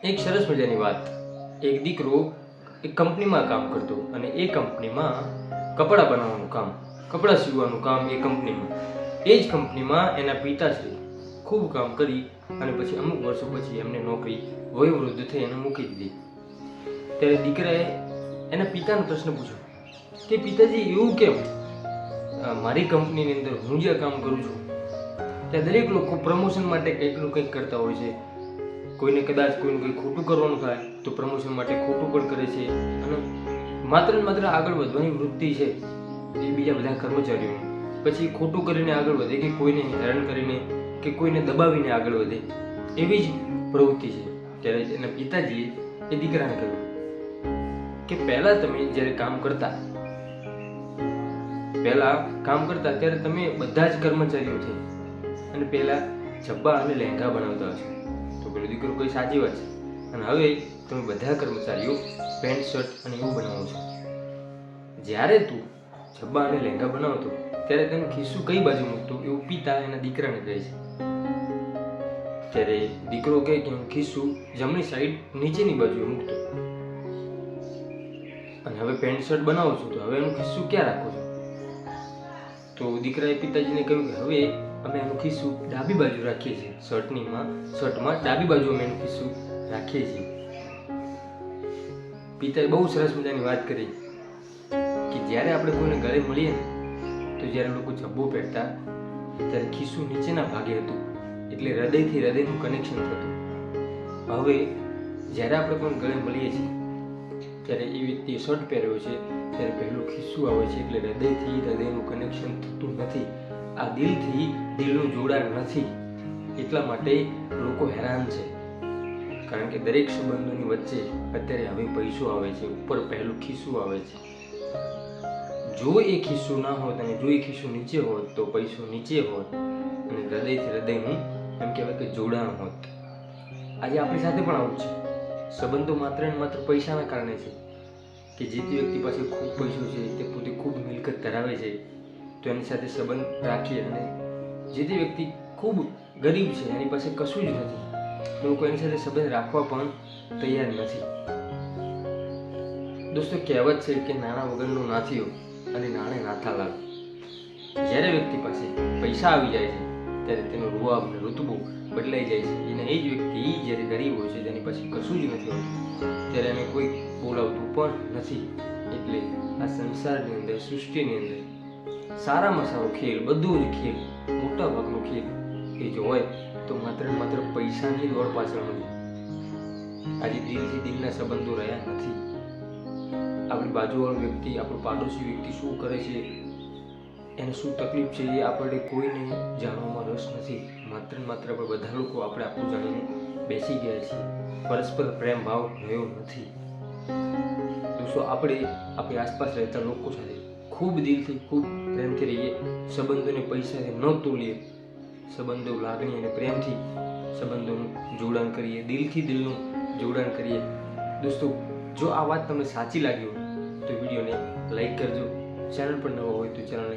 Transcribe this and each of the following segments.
એક સરસ મજાની વાત. એક દીકરો એક કંપનીમાં કામ કરતો અને એ કંપનીમાં કપડાં બનાવવાનું કામ, કપડાં સીવવાનું કામ એ કંપનીમાં. એ જ કંપનીમાં એના પિતાશ્રી ખૂબ કામ કરી અને પછી અમુક વર્ષો પછી એમને નોકરી વયોવૃદ્ધ થઈ એને મૂકી દીધી. ત્યારે દીકરાએ એના પિતાને પ્રશ્ન પૂછ્યો કે પિતાજી એવું કેમ? મારી કંપનીની અંદર હું જ્યાં કામ કરું છું ત્યાં દરેક લોકો પ્રમોશન માટે કંઈકનું કંઈક કરતા હોય છે. કોઈને કદાચ કોઈને કંઈ ખોટું કરવાનું થાય તો પ્રમોશન માટે ખોટું પણ કરે છે અને માત્ર ને માત્ર આગળ વધવાની વૃત્તિ છે એ બીજા બધા કર્મચારીઓને. પછી ખોટું કરીને આગળ વધે કે કોઈને હેરાન કરીને કે કોઈને દબાવીને આગળ વધે એવી જ પ્રવૃત્તિ છે. ત્યારે એના પિતાજીએ એ દીકરાને કહ્યું કે પહેલાં તમે જ્યારે કામ કરતા ત્યારે તમે બધા જ કર્મચારીઓ થઈ અને પહેલાં જબ્બા અને લહેંગા બનાવતા હશો. તો પેલો દીકરો કોઈ સાચી વાત છે. અને હવે તમે બધા કર્મચારીઓ પેન્ટ શર્ટ અને એવું બનાવો છો. જ્યારે તું જબ્બા અને લહેંગા બનાવતો ત્યારે તેનું ખિસ્સું કઈ બાજુ મૂકતો એવું પિતા એના દીકરાને કહે છે. ત્યારે દીકરો કહે કે હું ખિસ્સું જમણી સાઈડ નીચેની બાજુએ મૂકતો અને હવે પેન્ટ શર્ટ બનાવો છું તો હવે એનું ખિસ્સું ક્યાં રાખો છો? તો દીકરાએ પિતાજીને કહ્યું કે હવે અમે એનું ખિસ્સું ડાબી બાજુ રાખીએ છીએ. શર્ટમાં ડાબી બાજુ અમે એનું ખિસ્સું રાખીએ છીએ. પિતાએ બહુ સરસ મજાની વાત કરી કે જ્યારે આપણે કોઈને ગળે મળીએ ને તો જ્યારે લોકો જબ્બો પહેરતા ત્યારે ખિસ્સું નીચેના ભાગે હતું એટલે હૃદયથી હૃદયનું કનેક્શન થતું. હવે જ્યારે આપણે કોઈને ગળે મળીએ છીએ ત્યારે એ વ્યક્તિએ શર્ટ પહેર્યો છે ત્યારે પહેલું ખિસ્સું આવે છે એટલે હૃદયથી હૃદયનું કનેક્શન થતું નથી. આ દિલથી દિલનું જોડાણ નથી. એટલા માટે લોકો હેરાન છે. કારણ કે દરેક સંબંધોની વચ્ચે અત્યારે હવે પૈસો આવે છે, ઉપર પહેલું ખિસ્સું આવે છે. જો એ ખિસ્સું ના હોત અને જો એ ખિસ્સું નીચે હોત તો પૈસો નીચે હોત અને હૃદયથી હૃદયનું એમ કહેવાય કે જોડાણ હોત. આજે આપણી સાથે પણ આવું છે. સંબંધો માત્ર ને માત્ર પૈસાના કારણે છે કે જે તે વ્યક્તિ પાસે ખૂબ પૈસો છે, તે પોતે ખૂબ મિલકત ધરાવે છે તો એની સાથે સંબંધ રાખીએ અને જે તે વ્યક્તિ ખૂબ ગરીબ છે, એની પાસે કશું જ નથી, લોકો એની સાથે સંબંધ રાખવા પણ તૈયાર નથી. દોસ્તો, કહેવત છે કે નાણાં વગરનો નાથીઓ અને નાણે નાથા લાગ. જ્યારે વ્યક્તિ પાસે પૈસા આવી જાય છે ત્યારે તેનો રૂઆબ અને ઋતબો બદલાઈ જાય છે. અને એ જ વ્યક્તિ જ્યારે ગરીબ હોય છે, તેની પાસે કશું જ નથી હોતું, ત્યારે એને કોઈ બોલાવતું પણ નથી. એટલે આ સંસારની અંદર, સૃષ્ટિની અંદર સારામાં સારો ખેલ, બધું જ ખેલ, મોટા ભાગનો ખેલ એ જો હોય તો માત્ર ને માત્ર પૈસાની દોડ પાછળનો છે. આજે દિલથી દિલના સંબંધો રહ્યા નથી. આપણી બાજુવાળો વ્યક્તિ, આપણો પાડોશી વ્યક્તિ શું કરે છે, એને શું તકલીફ છે એ આપણે કોઈને જાણવામાં રસ નથી. માત્ર ને માત્ર આપણે બધા લોકો આપણું જાણીને બેસી ગયા છીએ. પરસ્પર પ્રેમ ભાવ રહ્યો નથી. દોસ્તો, આપણે આપણી આસપાસ રહેતા લોકો સાથે ખૂબ દિલથી, ખૂબ પ્રેમથી રહીએ. સંબંધોને પૈસાથી ન તોલીએ. સંબંધો લાગણી અને પ્રેમથી સંબંધોનું જોડાણ કરીએ, દિલથી દિલનું જોડાણ કરીએ. દોસ્તો, જો આ વાત તમને સાચી લાગી હોય તો વિડીયોને લાઈક કરજો. ચેનલ પર નવો હોય તો ચેનલને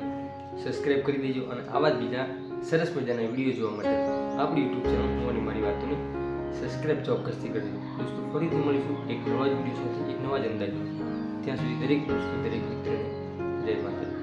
સબસ્ક્રાઈબ કરી દેજો. અને આવા જ બીજા સરસ મજાના વિડીયો જોવા માટે આપણી યુટ્યુબ ચેનલ હું અને મારી વાતોને સબસ્ક્રાઈબ ચોક્કસથી કરજો. દોસ્તો, ફરીથી મળીશું એક નવા જ વિડીયો સાથે, એક નવા જ અંદાજમાં. ત્યાં સુધી દરેક દોસ્તો, દરેક મિત્રને જય માતા.